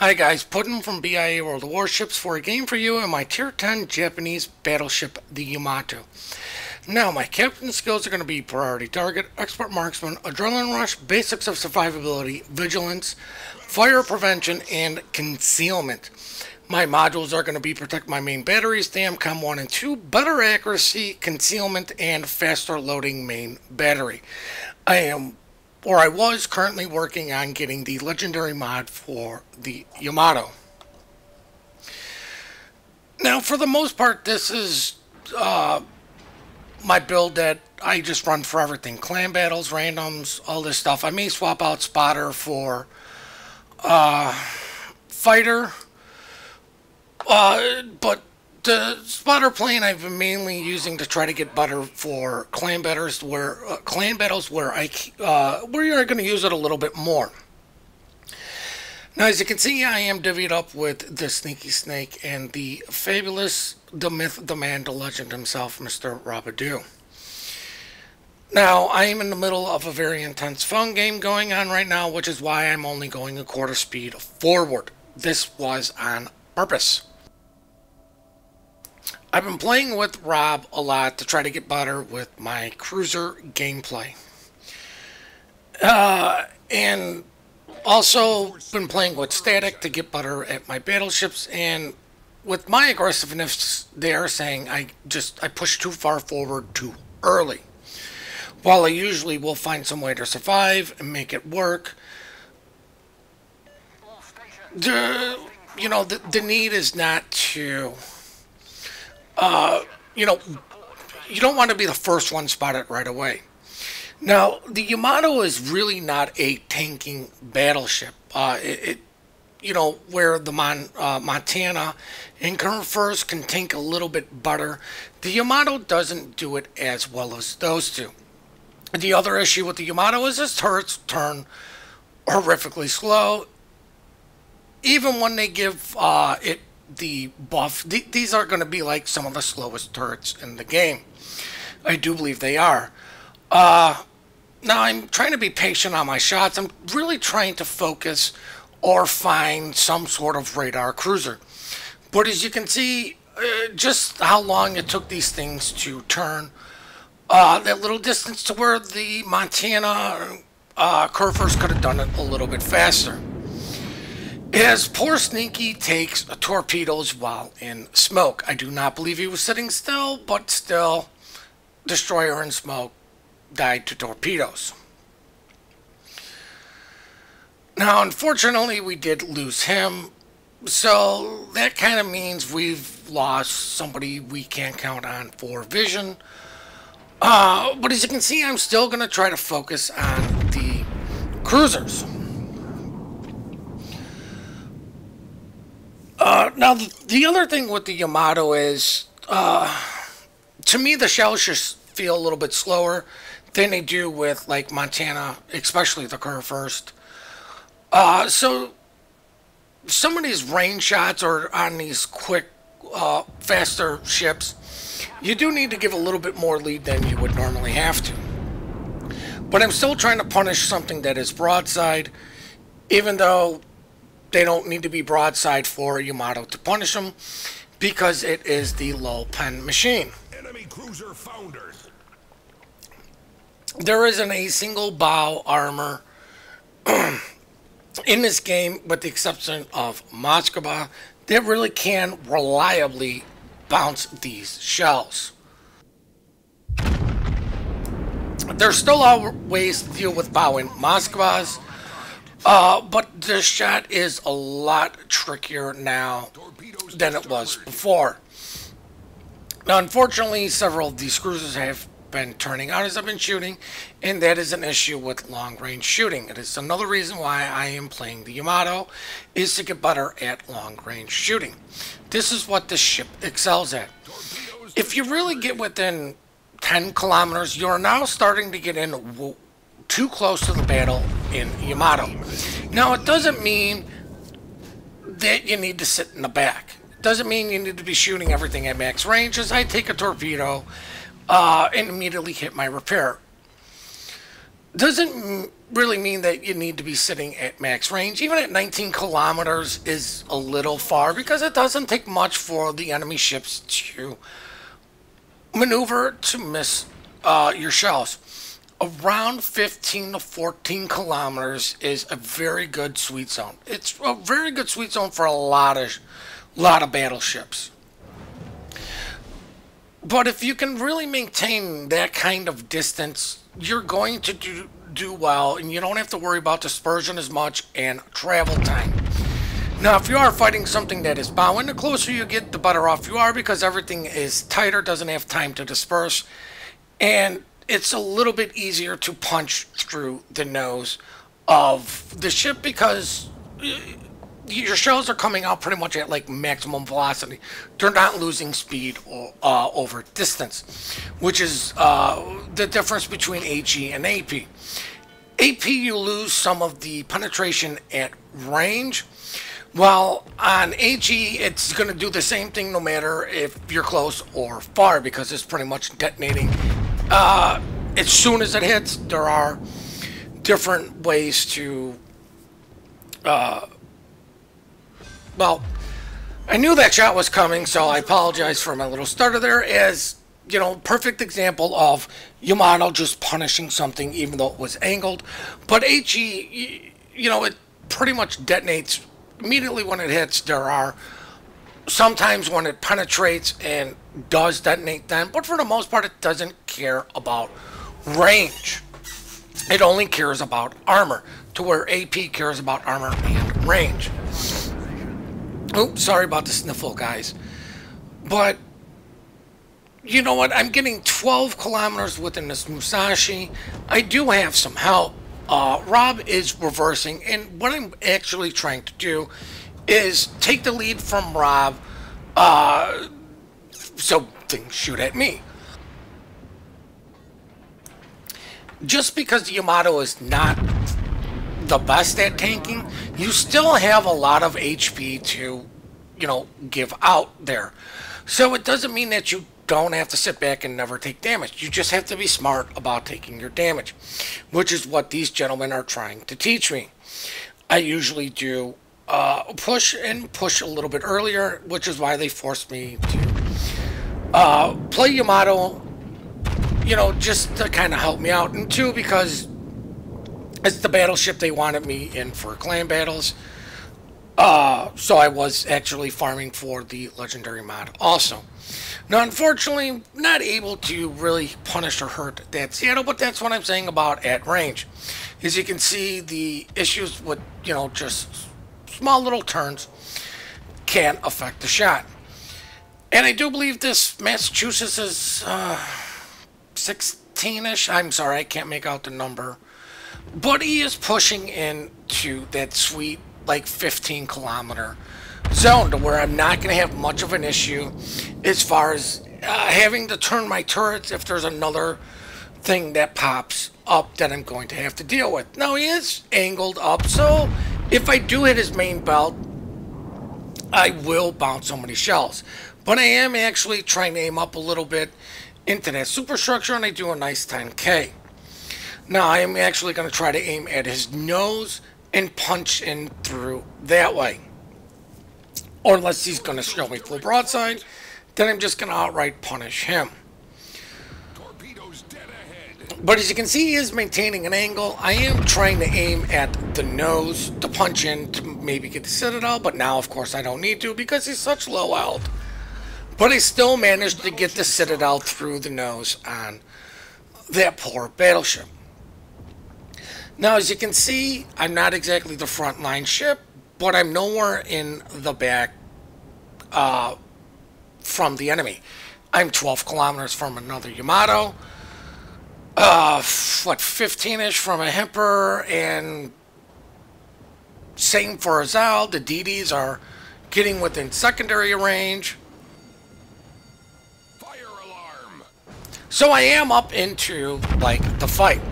Hi guys, Puddin from BIAworldofwarships for a game for you and my Tier 10 Japanese battleship, the Yamato. Now, my captain skills are going to be Priority Target, Expert Marksman, Adrenaline Rush, Basics of Survivability, Vigilance, Fire Prevention, and Concealment. My modules are going to be Protect My Main Batteries, Damcom 1 and 2, Better Accuracy, Concealment, and Faster Loading Main Battery. I was currently working on getting the legendary mod for the Yamato. Now, for the most part, this is my build that I just run for everything. Clan battles, randoms, all this stuff. I may swap out Spotter for Fighter, but the Spotter plane I've been mainly using to try to get better for clan battles where you're going to use it a little bit more. Now, as you can see, I am divvied up with the Sneaky Snake and the fabulous, the myth, the man, the legend himself, Mr. Rabadoo. Now, I am in the middle of a very intense phone game going on right now, which is why I'm only going a quarter speed forward. This was on purpose. I've been playing with Rob a lot to try to get better with my cruiser gameplay. And also been playing with Static to get better at my battleships, and with my aggressiveness they're saying I push too far forward too early. While I usually will find some way to survive and make it work, the need is not to you don't want to be the first one spotted right away. Now, the Yamato is really not a tanking battleship. Where the Montana and Current First can tank a little bit better, the Yamato doesn't do it as well as those two. The other issue with the Yamato is its turrets turn horrifically slow. Even when they give it the buff, these are going to be like some of the slowest turrets in the game. I do believe they are. Now, I'm trying to be patient on my shots. I'm really trying to focus or find some sort of radar cruiser. But as you can see, just how long it took these things to turn that little distance to where the Montana Curvers could have done it a little bit faster. As poor Sneaky takes torpedoes while in smoke. I do not believe he was sitting still, but still, Destroyer in smoke died to torpedoes. Now, unfortunately, we did lose him, so that kind of means we've lost somebody we can't count on for vision. But as you can see, I'm still going to try to focus on the cruisers. Now, the other thing with the Yamato is, to me, the shells just feel a little bit slower than they do with, like, Montana, especially the Curve First. So, some of these range shots or on these quick, faster ships, you do need to give a little bit more lead than you would normally have to. But I'm still trying to punish something that is broadside, even though they don't need to be broadside for Yamato to punish them, because it is the LOLpen machine. Enemy cruiser foundered. There isn't a single bow armor in this game, with the exception of Moskva, that really can reliably bounce these shells. There still are ways to deal with bow in Moskvas, but this shot is a lot trickier now than it was before. Now, unfortunately, several of these cruisers have been turning out as I've been shooting, and that is an issue with long-range shooting. It is another reason why I am playing the Yamato, is to get better at long-range shooting. This is what this ship excels at. If you really get within 10 kilometers, you're now starting to get in too close to the battle in Yamato. Now, it doesn't mean that you need to sit in the back. It doesn't mean you need to be shooting everything at max range, as I take a torpedo and immediately hit my repair. Doesn't really mean that you need to be sitting at max range. Even at 19 kilometers is a little far because it doesn't take much for the enemy ships to maneuver to miss your shells. Around 15 to 14 kilometers is a very good sweet zone. It's a very good sweet zone for a lot of battleships. But if you can really maintain that kind of distance, you're going to do well, and you don't have to worry about dispersion as much and travel time. Now, if you are fighting something that is bowing, the closer you get, the better off you are because everything is tighter, doesn't have time to disperse, and it's a little bit easier to punch through the nose of the ship because your shells are coming out pretty much at like maximum velocity. They're not losing speed over distance, which is the difference between HE and AP. AP, you lose some of the penetration at range. Well, on AG, it's going to do the same thing no matter if you're close or far because it's pretty much detonating. As soon as it hits, there are different ways to... well, I knew that shot was coming, so I apologize for my little stutter there. As, you know, perfect example of Yamato just punishing something even though it was angled. But HE, you know, it pretty much detonates immediately when it hits. There are sometimes when it penetrates and does detonate then, but for the most part it doesn't care about range. It only cares about armor, to where AP cares about armor and range. Oops, sorry about the sniffle, guys. But you know what? I'm getting 12 kilometers within this Musashi. I do have some help. Rob is reversing, and what I'm actually trying to do is take the lead from Rob so things shoot at me. Just because the Yamato is not the best at tanking, you still have a lot of HP to, you know, give out there. So it doesn't mean that you don't have to sit back and never take damage. You just have to be smart about taking your damage, which is what these gentlemen are trying to teach me. I usually do push a little bit earlier, which is why they forced me to play Yamato, you know, just to kind of help me out, and two, because it's the battleship they wanted me in for clan battles. So I was actually farming for the legendary mod also. Now, unfortunately, not able to really punish or hurt that Seattle, but that's what I'm saying about at range. As you can see, the issues with, you know, just small little turns can affect the shot. And I do believe this Massachusetts is 16-ish. I'm sorry, I can't make out the number. But he is pushing into that sweet, like, 15-kilometer zone to where I'm not going to have much of an issue as far as having to turn my turrets if there's another thing that pops up that I'm going to have to deal with. Now, he is angled up, so if I do hit his main belt, I will bounce so many shells. But I am actually trying to aim up a little bit into that superstructure, and I do a nice 10K. Now, I am actually going to try to aim at his nose and punch in through that way. Or unless he's going to show me full broadside, then I'm just going to outright punish him. Torpedoes dead ahead. But as you can see, he is maintaining an angle. I am trying to aim at the nose to punch in to maybe get the Citadel, but now, of course, I don't need to because he's such low health. But I still managed to get the Citadel through the nose on that poor battleship. Now, as you can see, I'm not exactly the front line ship, but I'm nowhere in the back from the enemy. I'm 12 kilometers from another Yamato, what, 15-ish from a Hemper, and same for Azal. The DDs are getting within secondary range. Fire alarm. So I am up into, like, the fight.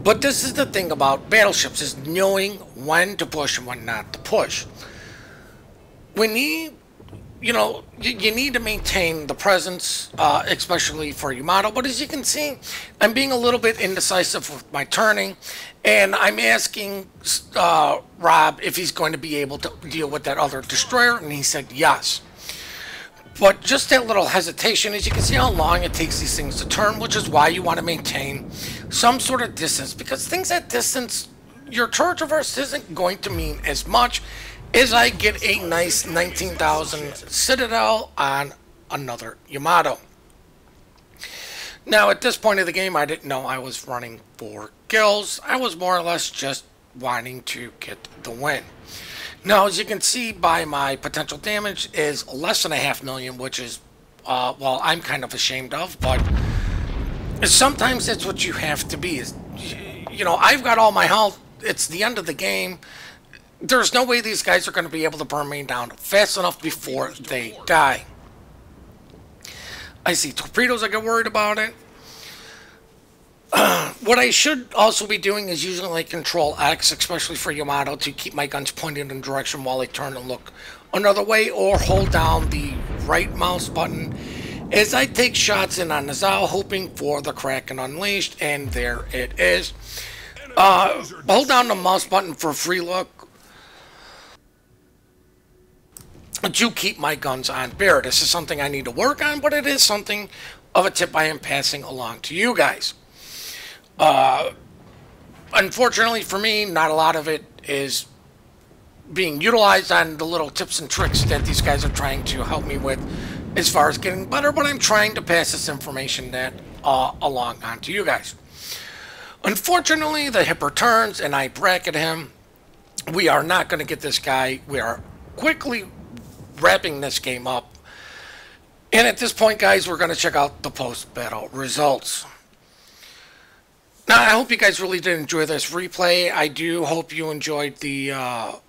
But this is the thing about battleships, is knowing when to push and when not to push. When he you know, you need to maintain the presence, especially for Yamato. But as you can see, I'm being a little bit indecisive with my turning, and I'm asking Rob if he's going to be able to deal with that other destroyer, and he said yes. But just that little hesitation, as you can see how long it takes these things to turn, which is why you want to maintain some sort of distance, because things at distance, your turret traverse isn't going to mean as much as I get a nice 19,000 Citadel on another Yamato. Now, at this point of the game, I didn't know I was running 4 kills. I was more or less just wanting to get the win. Now, as you can see by my potential damage is less than a half million, which is, well, I'm kind of ashamed of, but sometimes that's what you have to be. Is, you know, I've got all my health. It's the end of the game. There's no way these guys are going to be able to burn me down fast enough before they die. I see torpedoes, I get worried about it. What I should also be doing is using like Control X, especially for Yamato, to keep my guns pointed in a direction while I turn and look another way, or hold down the right mouse button as I take shots in on Nizal, hoping for the Kraken Unleashed, and there it is. Hold down the mouse button for a free look to keep my guns on bear. This is something I need to work on, but it is something of a tip I am passing along to you guys. Unfortunately for me, not a lot of it is being utilized on the little tips and tricks that these guys are trying to help me with as far as getting better, but I'm trying to pass this information that along on to you guys. Unfortunately, the hipper turns and I bracket him. We are not going to get this guy. We are quickly wrapping this game up. And at this point, guys, we're going to check out the post-battle results. Now, I hope you guys really did enjoy this replay. I do hope you enjoyed the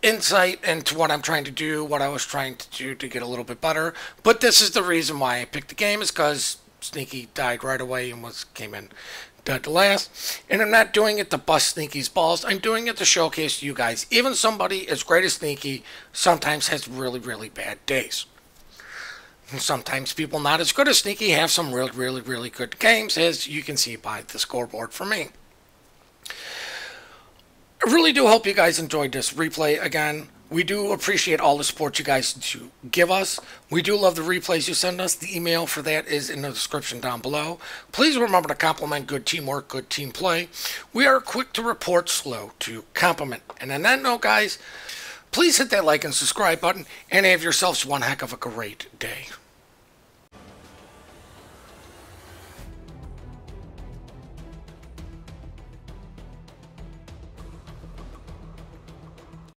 insight into what I'm trying to do, what I was trying to do to get a little bit better. But this is the reason why I picked the game, is because Sneaky died right away and came in dead to last. And I'm not doing it to bust Sneaky's balls. I'm doing it to showcase you guys. Even somebody as great as Sneaky sometimes has really, really bad days. And sometimes people not as good as Sneaky have some really, really, really good games, as you can see by the scoreboard for me. I really do hope you guys enjoyed this replay again. We do appreciate all the support you guys do give us. We do love the replays you send us. The email for that is in the description down below. Please remember to compliment good teamwork, good team play. We are quick to report, slow to compliment. And on that note, guys, please hit that like and subscribe button and have yourselves one heck of a great day.